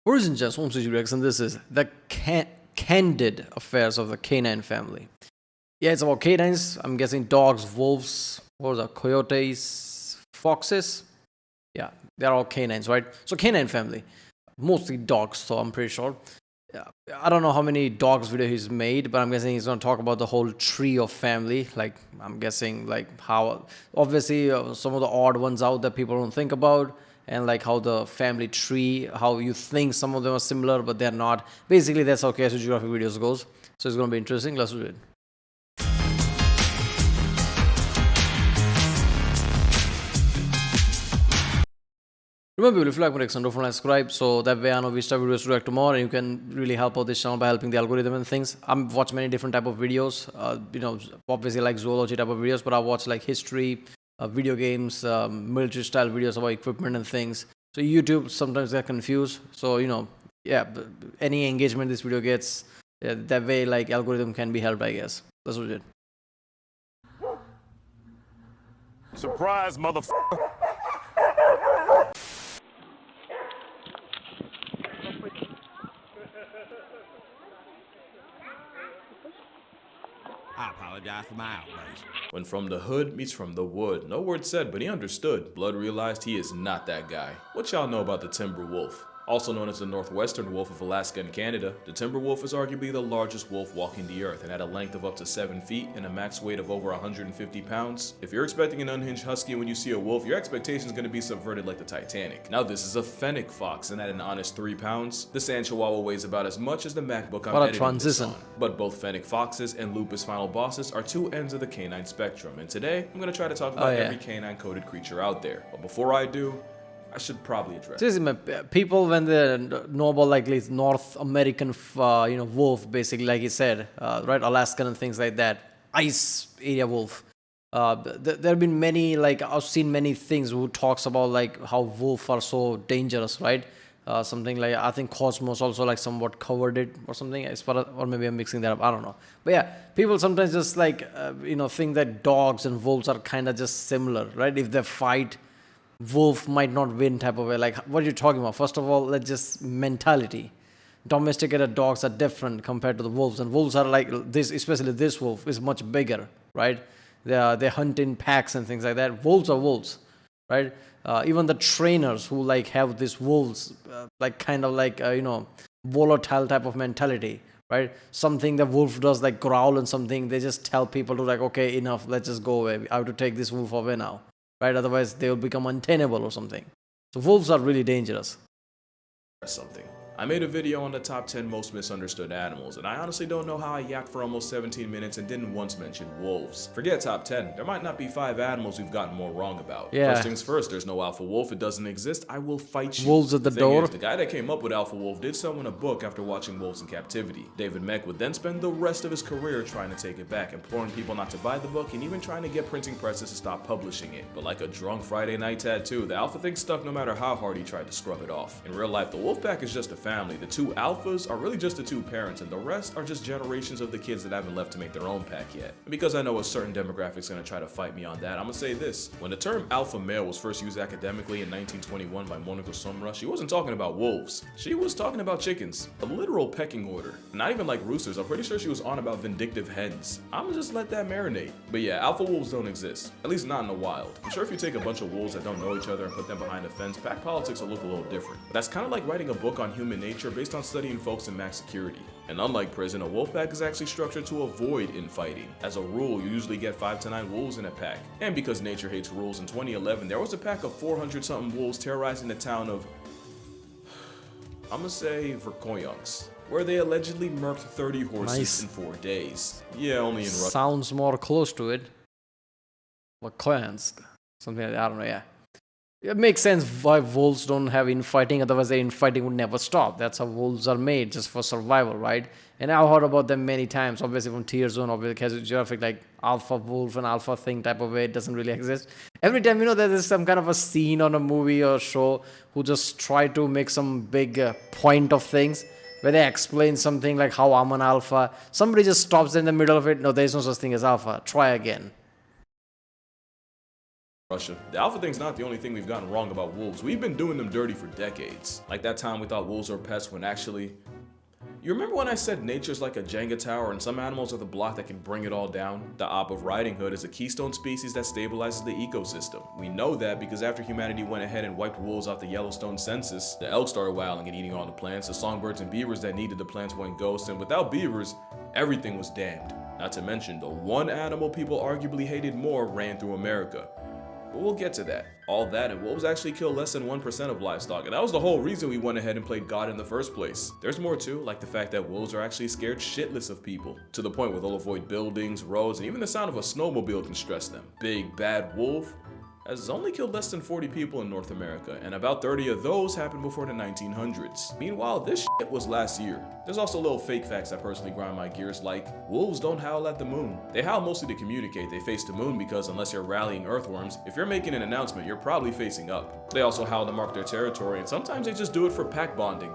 Origin Just Home Rex, and this is the Candid Affairs of the Canine Family. Yeah, it's about canines. I'm guessing dogs, wolves, what was that? Coyotes, foxes. Yeah, they're all canines, right? So Canine Family, mostly dogs. So I'm pretty sure. Yeah, I don't know how many dogs video he's made, but I'm guessing he's gonna talk about the whole tree of family. Like I'm guessing like how obviously some of the odd ones out that people don't think about, and like how the family tree, how you think some of them are similar, but they're not. Basically, that's how Casual Geographic videos goes. So it's gonna be interesting. Let's do it. Remember, if you like my Reaction, don't forget to subscribe so that way I know which type of videos to react to more, and you can really help out this channel by helping the algorithm and things. I'm watch many different type of videos. Obviously like zoology type of videos, but I watch like history, video games, military style videos about equipment and things. So YouTube sometimes get confused. So yeah, any engagement this video gets, that way like algorithm can be helped, I guess. That's what it. Surprise, motherfucker. I apologize for my outburst. When From the Hood meets From the Wood, no word said, but he understood. Blood realized he is not that guy. What y'all know about the timber wolf? Also known as the northwestern wolf of Alaska and Canada, the timber wolf is arguably the largest wolf walking the earth and had a length of up to 7 feet and a max weight of over 150 pounds. If you're expecting an unhinged husky when you see a wolf, your expectation is going to be subverted like the Titanic. Now this is a fennec fox, and at an honest 3 pounds, the sand chihuahua weighs about as much as the MacBook I'm editing this on. But both fennec foxes and lupus final bosses are two ends of the canine spectrum, and today I'm going to try to talk about every canine-coded creature out there. But before I do, I should probably address people when they know about like this North American wolf, basically like he said, right, Alaskan and things like that, ice area wolf. There have been many, like I've seen many things who talks about like how wolves are so dangerous, right? Something like I think Cosmos also like somewhat covered it or something, as far as, or maybe I'm mixing that up, I don't know. But yeah, people sometimes just like think that dogs and wolves are kind of just similar, right? If they fight, wolf might not win type of way. Like what are you talking about? First of all, let's just mentality. Domesticated dogs are different compared to the wolves, and wolves are like this, especially this wolf is much bigger, right? They hunt in packs and things like that. Wolves are wolves, right? Even the trainers who like have this wolves like kind of like volatile type of mentality, right? Something the wolf does like growl and something, they just tell people to like, okay, enough, let's just go away. I have to take this wolf away now, right? Otherwise they will become untenable or something. So wolves are really dangerous. I made a video on the top 10 most misunderstood animals, and I honestly don't know how I yapped for almost 17 minutes and didn't once mention wolves. Forget top 10, there might not be 5 animals we've gotten more wrong about. Yeah. First things first, there's no alpha wolf, it doesn't exist, I will fight you. Wolves at the door. The guy that came up with alpha wolf did someone a book after watching Wolves in Captivity. David Meck would then spend the rest of his career trying to take it back, imploring people not to buy the book and even trying to get printing presses to stop publishing it. But like a drunk Friday night tattoo, the alpha thing stuck no matter how hard he tried to scrub it off. In real life, the wolf pack is just a family. The 2 alphas are really just the 2 parents, and the rest are just generations of the kids that haven't left to make their own pack yet. And because I know a certain demographic's gonna try to fight me on that, I'm gonna say this. When the term alpha male was first used academically in 1921 by Monica Sumra, she wasn't talking about wolves. She was talking about chickens. A literal pecking order. Not even like roosters, I'm pretty sure she was on about vindictive hens. I'ma just let that marinate. But yeah, alpha wolves don't exist. At least not in the wild. I'm sure if you take a bunch of wolves that don't know each other and put them behind a fence, pack politics will look a little different. But that's kind of like writing a book on human nature based on studying folks in max security. And unlike prison, a wolf pack is actually structured to avoid infighting. As a rule, you usually get 5 to 9 wolves in a pack. And because nature hates rules, in 2011, there was a pack of 400-something wolves terrorizing the town of, I'm gonna say Verkoyansk, where they allegedly murked 30 horses in 4 days. Yeah, only in Russia. Sounds more close to it. Verkoyansk, something like that, I don't know, yeah. It makes sense why wolves don't have infighting, otherwise their infighting would never stop. That's how wolves are made, just for survival, right? And I've heard about them many times, obviously from Tier Zone, obviously Casual Geographic, like alpha wolf and alpha thing type of way, it doesn't really exist. Every time, there's some kind of a scene on a movie or show who just try to make some big point of things, where they explain something like how I'm an alpha. Somebody just stops in the middle of it, no, there's no such thing as alpha, try again. Russia. The alpha thing's not the only thing we've gotten wrong about wolves. We've been doing them dirty for decades. Like that time we thought wolves were pests when actually... You remember when I said nature's like a Jenga tower and some animals are the block that can bring it all down? The op of riding hood is a keystone species that stabilizes the ecosystem. We know that because after humanity went ahead and wiped wolves off the Yellowstone census, the elk started wilding and eating all the plants, the songbirds and beavers that needed the plants went ghost, and without beavers, everything was damned. Not to mention, the one animal people arguably hated more ran through America. But we'll get to that. All that, and wolves actually kill less than 1% of livestock, and that was the whole reason we went ahead and played God in the first place. There's more too, like the fact that wolves are actually scared shitless of people, to the point where they'll avoid buildings, roads, and even the sound of a snowmobile can stress them. Big bad wolf has only killed less than 40 people in North America, and about 30 of those happened before the 1900s. Meanwhile, this shit was last year. There's also little fake facts that personally grind my gears, like wolves don't howl at the moon. They howl mostly to communicate they face the moon because unless you're rallying earthworms, if you're making an announcement, you're probably facing up. They also howl to mark their territory, and sometimes they just do it for pack bonding.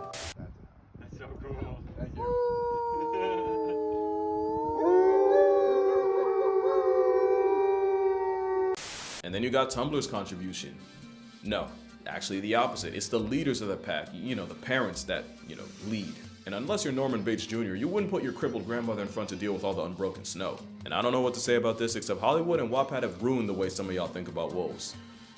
That's so cool. Thank you. And then you got Tumblr's contribution. No, actually the opposite. It's the leaders of the pack, you know, the parents that, lead. And unless you're Norman Bates Jr., you wouldn't put your crippled grandmother in front to deal with all the unbroken snow. And I don't know what to say about this except Hollywood and Wattpad have ruined the way some of y'all think about wolves.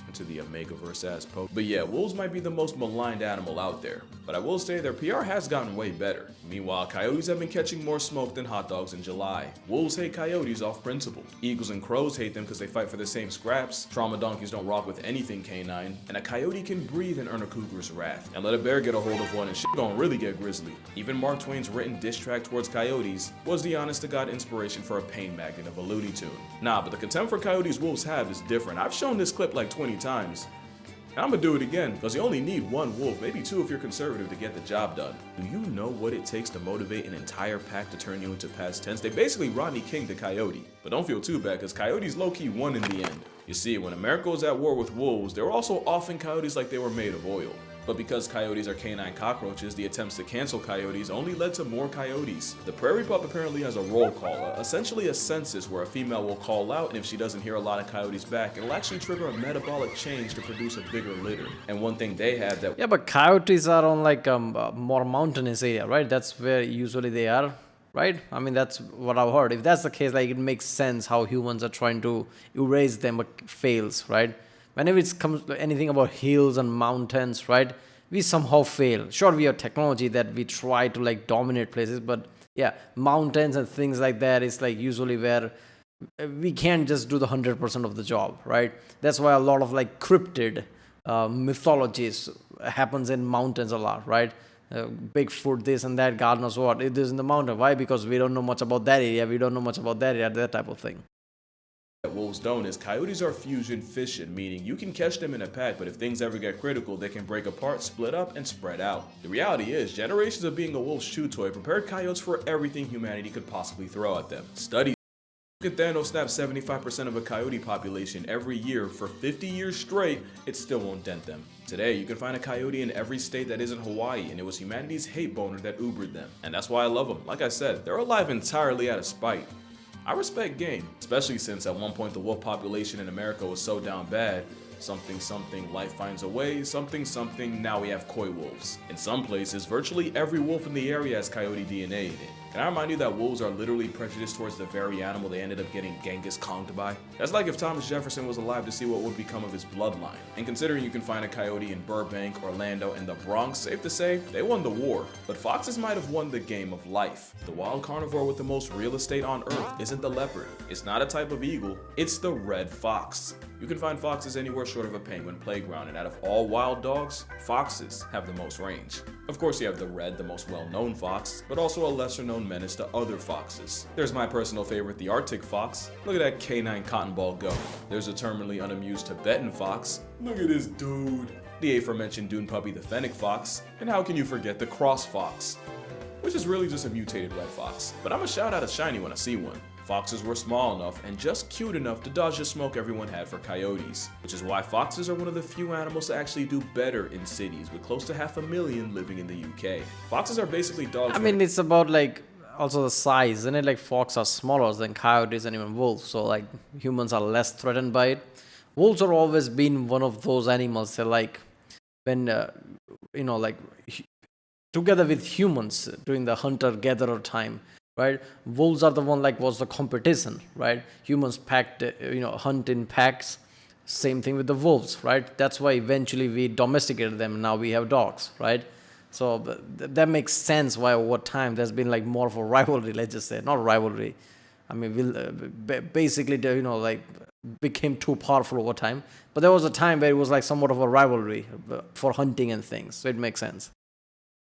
Into the Omegaverse ass poke. But yeah, wolves might be the most maligned animal out there, but I will say their PR has gotten way better. Meanwhile, coyotes have been catching more smoke than hot dogs in July. Wolves hate coyotes off principle. Eagles and crows hate them because they fight for the same scraps. Trauma donkeys don't rock with anything canine, and a coyote can breathe and earn a cougar's wrath. And let a bear get a hold of one and shit gon' really get grisly. Even Mark Twain's written diss track towards coyotes was the honest-to-God inspiration for a pain magnet of a Looney Tune. Nah, but the contempt for coyotes wolves have is different. I've shown this clip like 20 times. And I'm gonna do it again, because you only need one wolf, maybe two if you're conservative, to get the job done. Do you know what it takes to motivate an entire pack to turn you into past tense? They basically Rodney King the coyote. But don't feel too bad, because coyotes low-key won in the end. You see, when America was at war with wolves, they were also offing coyotes like they were made of oil. But because coyotes are canine cockroaches, the attempts to cancel coyotes only led to more coyotes. The prairie pup apparently has a roll call, essentially a census where a female will call out, and if she doesn't hear a lot of coyotes back, it'll actually trigger a metabolic change to produce a bigger litter. And one thing they have that... Yeah, but coyotes are on like more mountainous area, right? That's where usually they are, right? I mean, that's what I've heard. If that's the case, like it makes sense how humans are trying to erase them but fails, right? Whenever it comes to anything about hills and mountains, right, we somehow fail. Sure, we have technology that we try to like dominate places, but yeah, mountains and things like that is like usually where we can't just do the 100% of the job, right? That's why a lot of like cryptid mythologies happens in mountains a lot, right? Bigfoot, this and that, God knows what. It is in the mountain. Why? Because we don't know much about that area. We don't know much about that area, that type of thing. Wolves don't is coyotes are fusion fishing, meaning you can catch them in a pack, but if things ever get critical, they can break apart, split up, and spread out. The reality is, generations of being a wolf's chew toy prepared coyotes for everything humanity could possibly throw at them. Studies if Thanos snaps 75% of a coyote population every year for 50 years straight, it still won't dent them. Today, you can find a coyote in every state that isn't Hawaii, and it was humanity's hate boner that Ubered them. And that's why I love them. Like I said, they're alive entirely out of spite. I respect game, especially since at one point the wolf population in America was so down bad, something, life finds a way, something, now we have coy wolves. In some places, virtually every wolf in the area has coyote DNA in it. Can I remind you that wolves are literally prejudiced towards the very animal they ended up getting Genghis Kong'd by? That's like if Thomas Jefferson was alive to see what would become of his bloodline. And considering you can find a coyote in Burbank, Orlando, and the Bronx, safe to say, they won the war. But foxes might have won the game of life. The wild carnivore with the most real estate on Earth isn't the leopard. It's not a type of eagle, it's the red fox. You can find foxes anywhere short of a penguin playground, and out of all wild dogs, foxes have the most range. Of course you have the red, the most well-known fox, but also a lesser-known menace to other foxes. There's my personal favorite, the Arctic fox. Look at that canine cotton ball go. There's a terminally unamused Tibetan fox. Look at this dude. The aforementioned dune puppy, the fennec fox. And how can you forget the cross fox, which is really just a mutated red fox. But I'm gonna shout out a shiny when I see one. Foxes were small enough and just cute enough to dodge the smoke everyone had for coyotes, which is why foxes are one of the few animals to actually do better in cities, with close to 500,000 living in the UK. Foxes are basically dogs. I mean, it's about like also the size, isn't it? Like foxes are smaller than coyotes and even wolves, so like humans are less threatened by it. wolves are always been one of those animals that like when like together with humans during the hunter-gatherer time, right? Wolves are the one like was the competition, right? Humans packed, hunt in packs. Same thing with the wolves, right? That's why eventually we domesticated them. Now we have dogs, right? So that makes sense why over time there's been like more of a rivalry. Let's just say not rivalry. I mean, we'll basically like became too powerful over time. But there was a time where it was like somewhat of a rivalry for hunting and things. So it makes sense.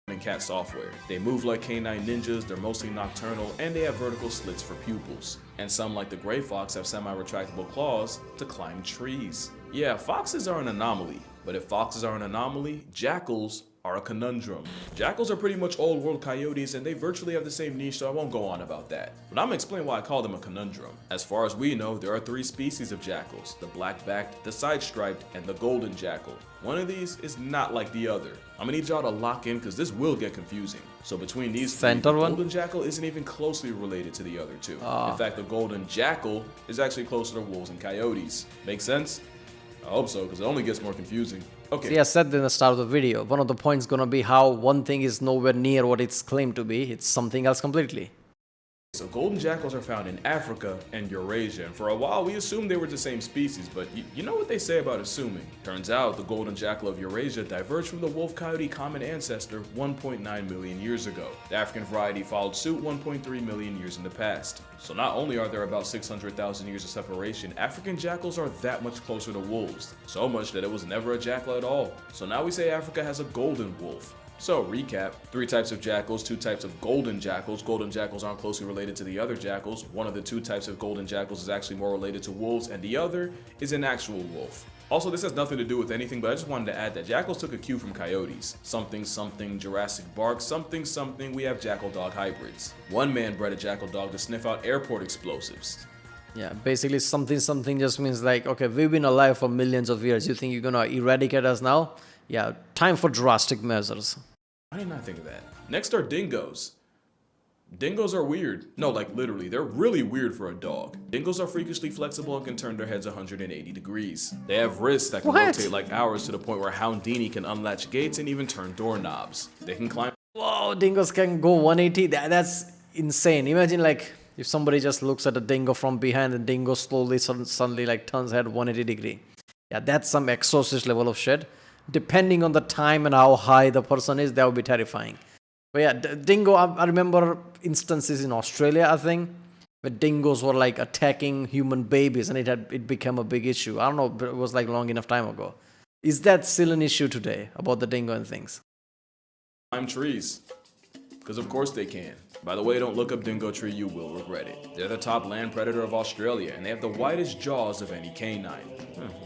And cat software. They move like canine ninjas, they're mostly nocturnal, and they have vertical slits for pupils. And some, like the gray fox, have semi-retractable claws to climb trees. Yeah, foxes are an anomaly, but if foxes are an anomaly, jackals are a conundrum. Jackals are pretty much old world coyotes and they virtually have the same niche, so I won't go on about that. But I'm gonna explain why I call them a conundrum. As far as we know, there are 3 species of jackals: the black-backed, the side-striped, and the golden jackal. One of these is not like the other. I'm gonna need y'all to lock in because this will get confusing. So between these 3, the golden jackal isn't even closely related to the other 2. In fact, the golden jackal is actually closer to wolves and coyotes. Make sense? I hope so, because it only gets more confusing. Okay. See, I said in the start of the video, one of the points gonna be how one thing is nowhere near what it's claimed to be. It's something else completely. So golden jackals are found in Africa and Eurasia, and for a while we assumed they were the same species, but you know what they say about assuming. Turns out the golden jackal of Eurasia diverged from the wolf-coyote common ancestor 1.9 million years ago. The African variety followed suit 1.3 million years in the past. So not only are there about 600,000 years of separation, African jackals are that much closer to wolves. So much that it was never a jackal at all. So now we say Africa has a golden wolf. So, recap: 3 types of jackals, 2 types of golden jackals. Golden jackals aren't closely related to the other jackals. One of the 2 types of golden jackals is actually more related to wolves, and the other is an actual wolf. Also, this has nothing to do with anything, but I just wanted to add that jackals took a cue from coyotes. Something, something, Jurassic bark, something, something, we have jackal-dog hybrids. One man bred a jackal dog to sniff out airport explosives. Yeah, basically something, something just means like, okay, we've been alive for millions of years. You think you're gonna eradicate us now? Yeah, time for drastic measures. I did not think of that. Next are dingoes. Dingoes are weird. No, like literally, they're really weird for a dog. Dingoes are freakishly flexible and can turn their heads 180 degrees. They have wrists that can rotate like ours to the point where Houdini can unlatch gates and even turn doorknobs. They can climb. Whoa, dingoes can go 180. That's insane. Imagine like if somebody just looks at a dingo from behind and dingo slowly suddenly like turns head 180 degree. Yeah, that's some exorcist level of shit. Depending on the time and how high the person is, that would be terrifying. But yeah, dingo, I remember instances in Australia, I think, where dingoes were like attacking human babies and it became a big issue. I don't know, but it was like long enough time ago. Is that still an issue today about the dingo and things? Climb trees. Because of course they can. By the way, don't look up dingo tree, you will regret it. They're the top land predator of Australia, and they have the widest jaws of any canine.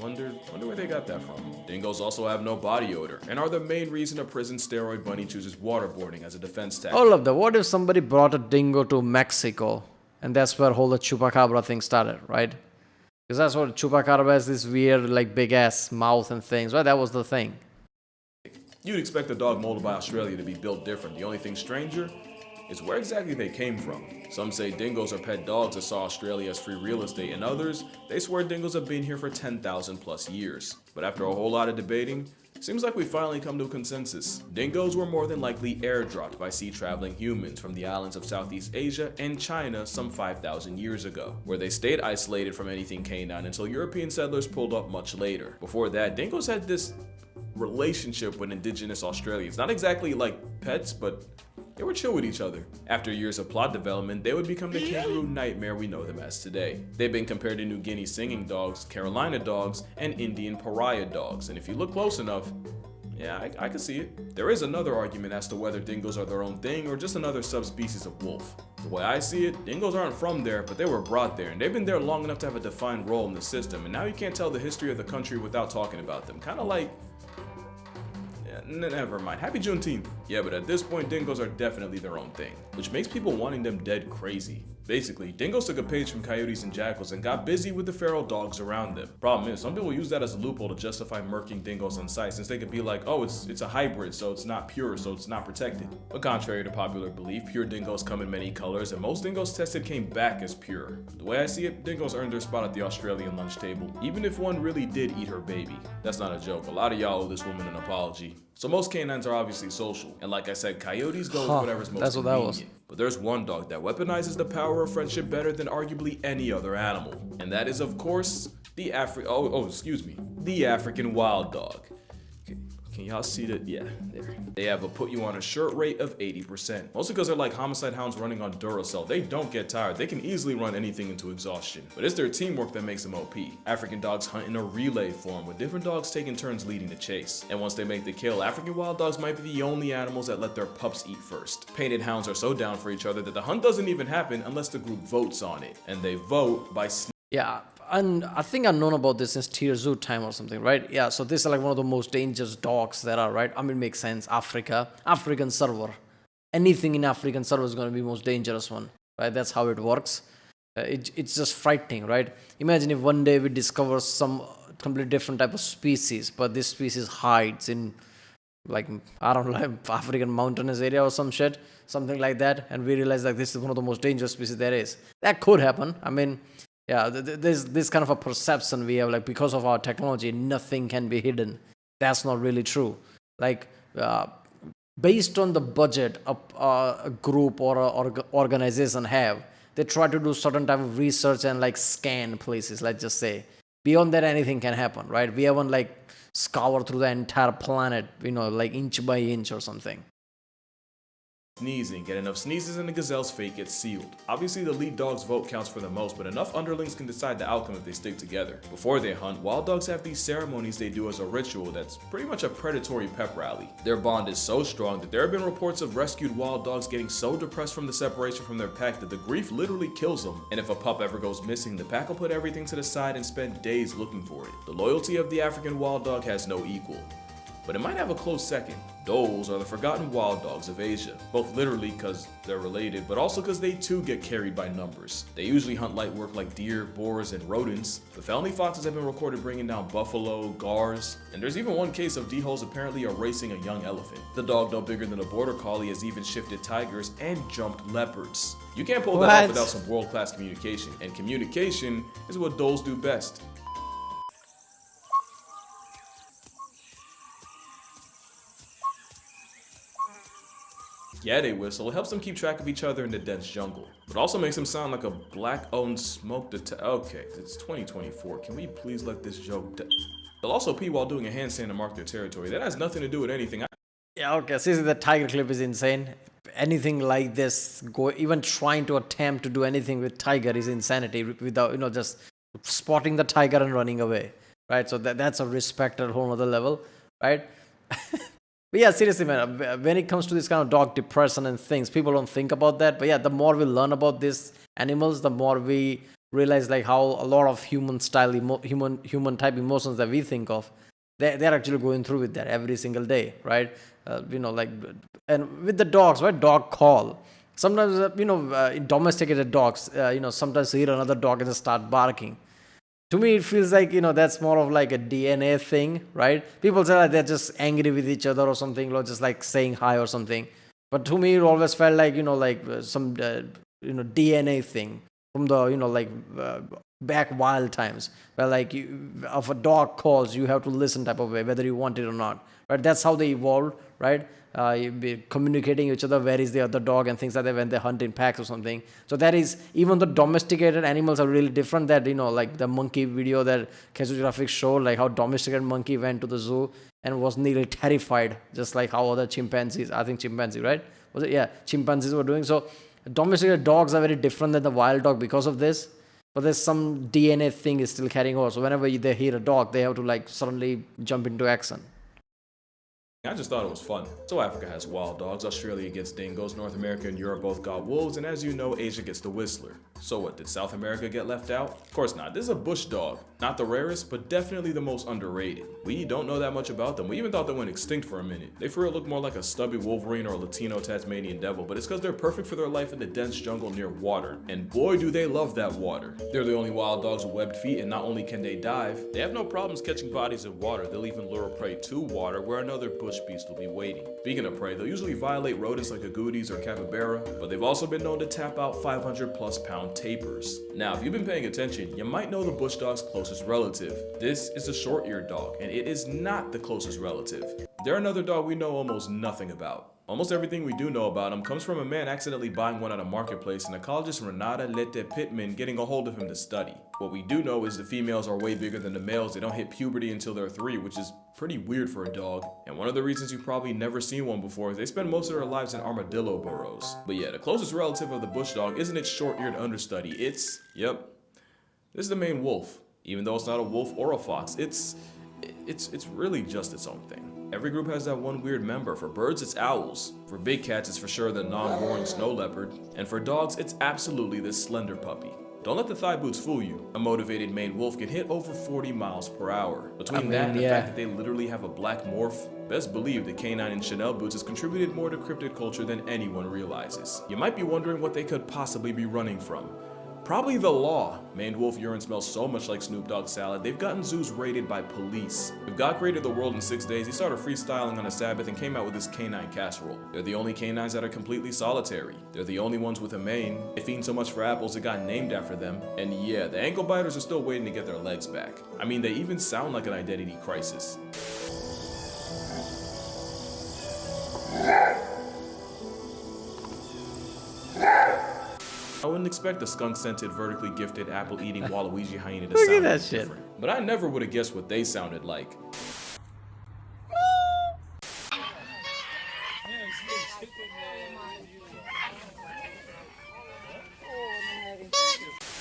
Wonder where they got that from. Dingoes also have no body odor, and are the main reason a prison steroid bunny chooses waterboarding as a defense tactic. All of that. What if somebody brought a dingo to Mexico, and that's where whole the chupacabra thing started, right? Because that's what chupacabra has, this weird, like, big-ass mouth and things, right? That was the thing. You'd expect a dog molded by Australia to be built different. The only thing stranger is where exactly they came from. Some say dingoes are pet dogs that saw Australia as free real estate, and others, they swear dingoes have been here for 10,000 plus years. But after a whole lot of debating, seems like we finally come to a consensus. Dingoes were more than likely airdropped by sea-traveling humans from the islands of Southeast Asia and China some 5,000 years ago, where they stayed isolated from anything canine until European settlers pulled up much later. Before that, dingoes had this relationship with indigenous Australians. Not exactly like pets, but they were chill with each other. After years of plot development, they would become the kangaroo nightmare we know them as today. They've been compared to New Guinea singing dogs, Carolina dogs, and Indian pariah dogs. And if you look close enough, yeah, I can see it. There is another argument as to whether dingoes are their own thing or just another subspecies of wolf. The way I see it, dingoes aren't from there, but they were brought there, and they've been there long enough to have a defined role in the system, and now you can't tell the history of the country without talking about them. Kind of like... never mind. Happy Juneteenth. Yeah, but at this point, dingoes are definitely their own thing, which makes people wanting them dead crazy. Basically, dingoes took a page from coyotes and jackals and got busy with the feral dogs around them. Problem is, some people use that as a loophole to justify murking dingoes on sight, since they could be like, oh, it's a hybrid, so it's not pure, so it's not protected. But contrary to popular belief, pure dingoes come in many colors, and most dingoes tested came back as pure. The way I see it, dingoes earned their spot at the Australian lunch table, even if one really did eat her baby. That's not a joke. A lot of y'all owe this woman an apology. So most canines are obviously social, and like I said, coyotes go with whatever's most convenient. But there's one dog that weaponizes the power of friendship better than arguably any other animal, and that is, of course, the African wild dog. Can y'all see that? Yeah, there. They have a put you on a shirt rate of 80%. Mostly because they're like homicide hounds running on Duracell. They don't get tired. They can easily run anything into exhaustion. But it's their teamwork that makes them OP. African dogs hunt in a relay form, with different dogs taking turns leading the chase. And once they make the kill, African wild dogs might be the only animals that let their pups eat first. Painted hounds are so down for each other that the hunt doesn't even happen unless the group votes on it. And they vote by Yeah, and I think I've known about this since Tier Zoo time or something, right? Yeah, so this is like one of the most dangerous dogs that are, right? I mean, it makes sense. African server. Anything in African server is going to be most dangerous one, right? That's how it works. It's just frightening, right? Imagine if one day we discover some completely different type of species, but this species hides in, like, I don't know, like African mountainous area or some shit, something like that, and we realize like this is one of the most dangerous species there is. That could happen. I mean, yeah, there's this kind of a perception we have, like, because of our technology, nothing can be hidden. That's not really true. Like, based on the budget a group or a organization have, they try to do certain type of research and like scan places, let's just say. Beyond that, anything can happen, right? We haven't like scoured through the entire planet, like inch by inch or something. Sneezing. Get enough sneezes and the gazelle's fate gets sealed. Obviously the lead dog's vote counts for the most, but enough underlings can decide the outcome if they stick together. Before they hunt, wild dogs have these ceremonies they do as a ritual that's pretty much a predatory pep rally. Their bond is so strong that there have been reports of rescued wild dogs getting so depressed from the separation from their pack that the grief literally kills them, and if a pup ever goes missing, the pack will put everything to the side and spend days looking for it. The loyalty of the African wild dog has no equal. But it might have a close second. Dholes are the forgotten wild dogs of Asia, both literally because they're related, but also because they too get carried by numbers. They usually hunt light work like deer, boars, and rodents. The family foxes have been recorded bringing down buffalo, gars, and there's even one case of dholes apparently erasing a young elephant. The dog, no bigger than a border collie, has even shifted tigers and jumped leopards. You can't pull that off without some world-class communication, and communication is what dholes do best. Yeah, they whistle. It helps them keep track of each other in the dense jungle, but also makes them sound like a black-owned smoke Okay, it's 2024. Can we please let this joke They'll also pee while doing a handstand to mark their territory. That has nothing to do with anything. Yeah, okay. See, the tiger clip is insane. Anything like this, even trying to attempt to do anything with tiger is insanity without, just spotting the tiger and running away, right? So that's a respect at a whole other level, right? But yeah, seriously, man, when it comes to this kind of dog depression and things, people don't think about that. But yeah, the more we learn about these animals, the more we realize like how a lot of human type emotions that we think of, they're actually going through with that every single day, right? And with the dogs, right? Dog call. Sometimes, domesticated dogs, sometimes you hear another dog and they start barking. To me, it feels like, that's more of like a DNA thing, right? People say like they're just angry with each other or something, or just like saying hi or something. But to me, it always felt like, some, DNA thing from the, back wild times, where like if a dog calls, you have to listen type of way, whether you want it or not, right? That's how they evolved, right? You be communicating with each other, where is the other dog and things like that when they hunt in packs or something. So that is, even the domesticated animals are really different. That, like the monkey video that Geographic showed, like how domesticated monkey went to the zoo and was nearly terrified, just like how other chimpanzees, I think chimpanzee, right? Was it? Yeah, chimpanzees were doing. So domesticated dogs are very different than the wild dog because of this. But there's some DNA thing is still carrying over. So whenever they hear a dog, they have to like suddenly jump into action. I just thought it was fun. So Africa has wild dogs, Australia gets dingoes, North America and Europe both got wolves, and as you know, Asia gets the whistler. So what, did South America get left out? Of course not. This is a bush dog. Not the rarest, but definitely the most underrated. We don't know that much about them. We even thought they went extinct for a minute. They for real look more like a stubby Wolverine or a Latino Tasmanian devil, but it's because they're perfect for their life in the dense jungle near water. And boy do they love that water. They're the only wild dogs with webbed feet, and not only can they dive, they have no problems catching bodies in water. They'll even lure prey to water where another bush beast will be waiting. Speaking of prey, they'll usually violate rodents like agoutis or capybara, but they've also been known to tap out 500+ pound tapirs. Now, if you've been paying attention, you might know the bush dog's closest relative. This is the short-eared dog, and it is not the closest relative. They're another dog we know almost nothing about. Almost everything we do know about him comes from a man accidentally buying one at a marketplace and ecologist Renata Lette Pittman getting a hold of him to study. What we do know is the females are way bigger than the males. They don't hit puberty until they're 3, which is pretty weird for a dog. And one of the reasons you've probably never seen one before is they spend most of their lives in armadillo burrows. But yeah, the closest relative of the bush dog isn't its short-eared understudy. It's, yep, this is the main wolf. Even though it's not a wolf or a fox, it's really just its own thing. Every group has that one weird member. For birds, it's owls. For big cats, it's for sure the non-roaring snow leopard. And for dogs, it's absolutely this slender puppy. Don't let the thigh boots fool you. A motivated Maine wolf can hit over 40 miles per hour. Between that and the fact that they literally have a black morph, best believe the canine in Chanel boots has contributed more to cryptid culture than anyone realizes. You might be wondering what they could possibly be running from. Probably the law. Maned wolf urine smells so much like Snoop Dogg salad, they've gotten zoos raided by police. If God created the world in 6 days, he started freestyling on a Sabbath and came out with this canine casserole. They're the only canines that are completely solitary. They're the only ones with a mane. They fiend so much for apples it got named after them. And yeah, the ankle biters are still waiting to get their legs back. I mean, they even sound like an identity crisis. I wouldn't expect a skunk-scented, vertically gifted, apple-eating Waluigi hyena to sound that shit different. But I never would have guessed what they sounded like.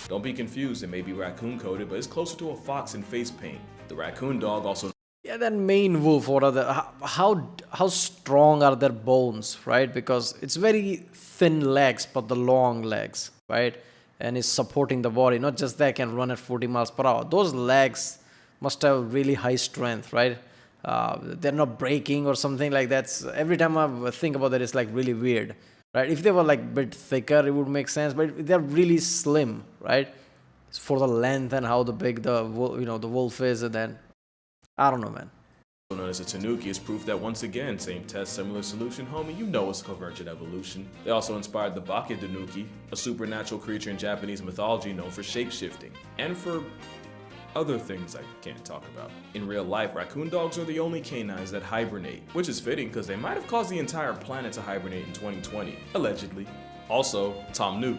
Don't be confused, it may be raccoon-coated, but it's closer to a fox in face paint. The raccoon dog also... Yeah, that Maine wolf, what are the, how strong are their bones, right? Because it's very thin legs, but the long legs, right? And it's supporting the body. Not just that, can run at 40 miles per hour. Those legs must have really high strength, right? They're not breaking or something like that. Every time I think about that, it's like really weird, right? If they were like a bit thicker, it would make sense, but they're really slim, right? It's for the length and how big the wolf is, and then I don't know, man. Known as a tanuki is proof that once again, same test, similar solution, homie, you know it's convergent evolution. They also inspired the Danuki, a supernatural creature in Japanese mythology known for shape-shifting, and for other things I can't talk about. In real life, raccoon dogs are the only canines that hibernate, which is fitting because they might have caused the entire planet to hibernate in 2020, allegedly. Also, Tom Nook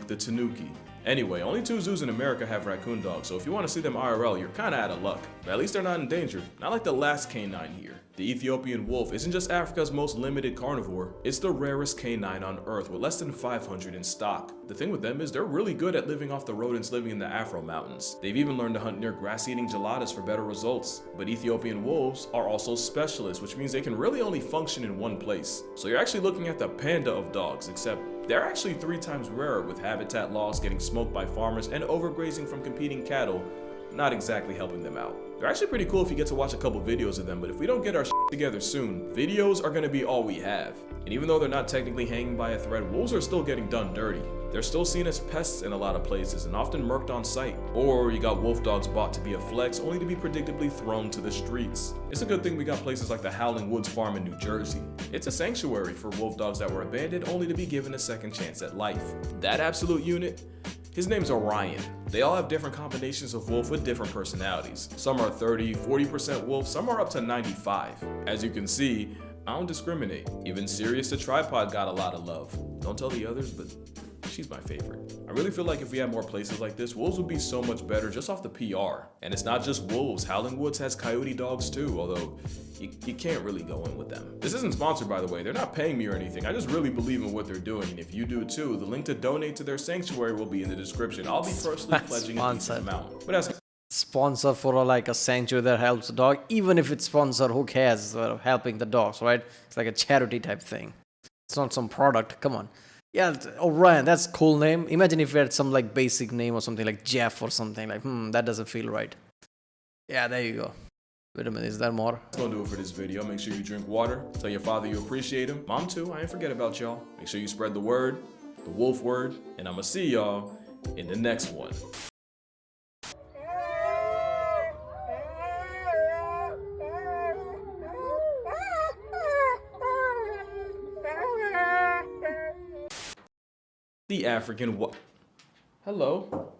the tanuki. Anyway, only 2 zoos in America have raccoon dogs, so if you want to see them IRL, you're kinda out of luck. But at least they're not endangered, not like the last canine here. The Ethiopian wolf isn't just Africa's most limited carnivore, it's the rarest canine on Earth with less than 500 in stock. The thing with them is they're really good at living off the rodents living in the Afro Mountains. They've even learned to hunt near grass-eating geladas for better results. But Ethiopian wolves are also specialists, which means they can really only function in one place. So you're actually looking at the panda of dogs, except they're actually 3 times rarer, with habitat loss, getting smoked by farmers, and overgrazing from competing cattle not exactly helping them out. They're actually pretty cool if you get to watch a couple videos of them, but if we don't get our shit together soon, videos are gonna be all we have. And even though they're not technically hanging by a thread, wolves are still getting done dirty. They're still seen as pests in a lot of places and often murked on sight. Or you got wolf dogs bought to be a flex, only to be predictably thrown to the streets. It's a good thing we got places like the Howling Woods Farm in New Jersey. It's a sanctuary for wolf dogs that were abandoned only to be given a second chance at life. That absolute unit, his name's Orion. They all have different combinations of wolf with different personalities. Some are 30, 40% wolf, some are up to 95. As you can see, I don't discriminate. Even Sirius the tripod got a lot of love. Don't tell the others, but she's my favorite. I really feel like if we had more places like this, wolves would be so much better just off the PR. And it's not just wolves, Howling Woods has coyote dogs too, although you can't really go in with them. This isn't sponsored, by the way. They're not paying me or anything. I just really believe in what they're doing, and if you do too, the link to donate to their sanctuary will be in the description. I'll be personally pledging a decent amount. But as sponsor for like a sanctuary that helps the dog. Even if it's sponsor, who cares? Helping the dogs, right? It's like a charity type thing. It's not some product. Come on. Yeah, Orion, that's cool name. Imagine if we had some like basic name or something like Jeff or something like, that doesn't feel right. Yeah, there you go. Wait a minute, is there more? That's gonna do it for this video. Make sure you drink water. Tell your father you appreciate him. Mom too, I ain't forget about y'all. Make sure you spread the word, the wolf word, and I'ma see y'all in the next one. The African what? Hello?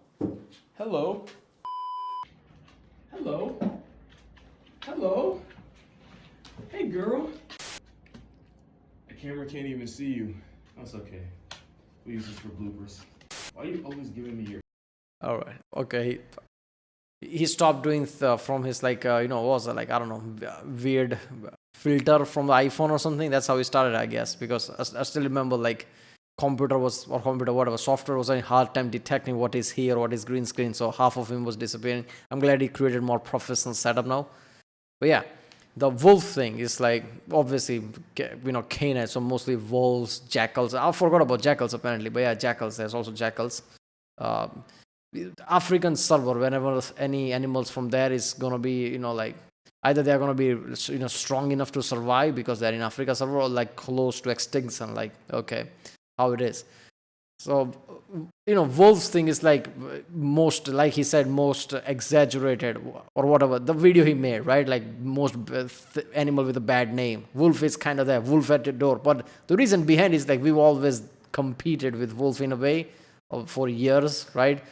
Hello? Hello? Hello? Hey girl. The camera can't even see you. That's okay. We use this for bloopers. Why are you always giving me your... Alright, okay. He stopped doing from his like, what was it, like, I don't know, weird filter from the iPhone or something. That's how he started, I guess, because I still remember like whatever, software was having a hard time detecting what is here, what is green screen, so half of him was disappearing. I'm glad he created more professional setup now. But yeah, the wolf thing is like, obviously, canines, so mostly wolves, jackals. I forgot about jackals apparently, but yeah, jackals, there's also jackals. African server, whenever any animals from there is gonna be, like, either they're gonna be, strong enough to survive because they're in Africa server, or like close to extinction, like, okay, how it is. So, wolves thing is like most, like he said, most exaggerated or whatever. The video he made, right? Like most animal with a bad name. Wolf is kind of there, wolf at the door. But the reason behind is like we've always competed with wolf in a way for years, right?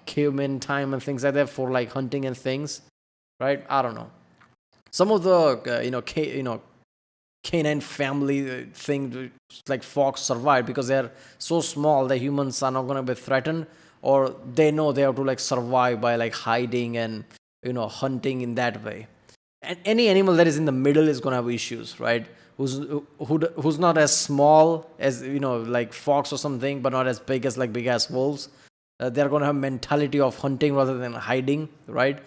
Caveman time and things like that for like hunting and things, right? I don't know. Some of the, Canine Family thing, like fox survive because they're so small that humans are not going to be threatened, or they know they have to like survive by like hiding and hunting in that way. And any animal that is in the middle is going to have issues, right? Who's not as small as like fox or something, but not as big as like big ass wolves. They're going to have mentality of hunting rather than hiding, right?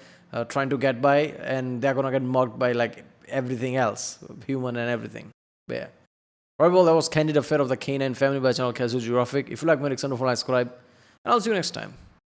Trying to get by, and they're going to get mugged by like everything else, human and everything. But yeah. Alright, well, that was Candid Affair of the Canine Family by channel Geographic. If you like my Rick, don't forget to subscribe, and I'll see you next time.